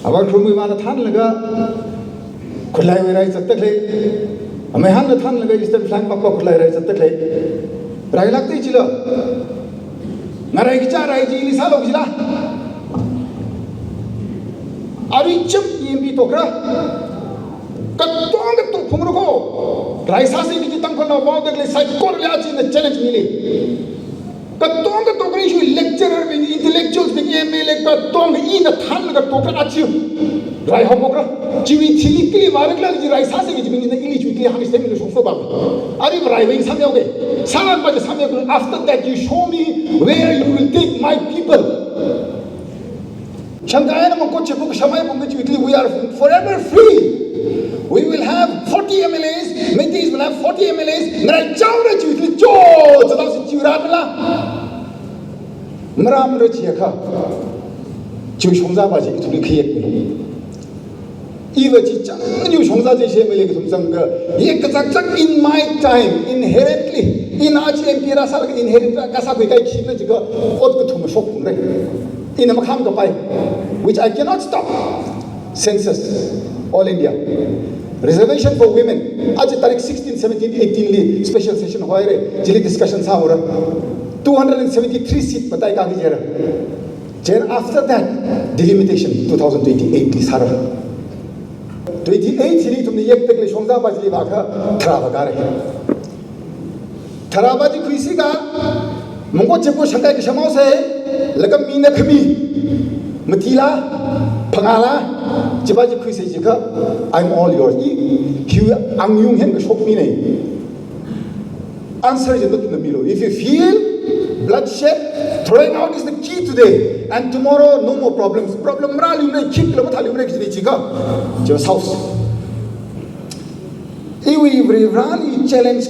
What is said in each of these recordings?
About from Ivana Tanlaga, Kulai rights at the clay. A man the Tanlaga is the flank of Kulai rights at the clay. Railak the Chilla Naragicha Raiji is Halogila. Are you chip in Bitokra? Katong to Pumruko. Raisasi Kitanko about the psychology in the challenge milli. Katong to Grishu lecturer in intellectuals became Katong in a ton of Toka. Rai Homoka, Jimmy Tilly, Varagla, Raisasi, which means the English weekly Hamis of Foba. Are you arriving some way? Salam by the Samuel. After that, you show me where you will take my people. Shanghai we are forever free. We will have 40 MLAs, Metis will have 40 MLAs, Narachawra Chutli Joe, Zadas Churatla Maram Rachiaka Chushonza Baji to be clear. Even Chushonza Shemilizanga, Yakazak in my time, inherently, in Archie and Pirasa, inherent Kasapika Chinajiga, Otkutum in a Makam, which I cannot stop. Census, all India. Reservation for women. Ajitarik 16, 17, 18 special session hoire, Jili discussions hour. 273 seats, but I can't get after that, delimitation 2028 is Hara. 28 Jili to the Yek Shonza Bajivaka, Travagare. Tarabaji Kuisiga, Mongo Chepo Shankai Shamose, Lagamina Kami, Matila, Pangala, Jibaji Kuisika, I'm all yours. I'm young and shock me. Answer is not in the middle. If you feel bloodshed, throwing out is the key today. And tomorrow, no more problems. Problem Rally, keep Lamatal, just house. If we run challenge,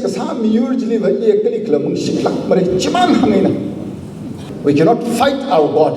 we cannot fight our God.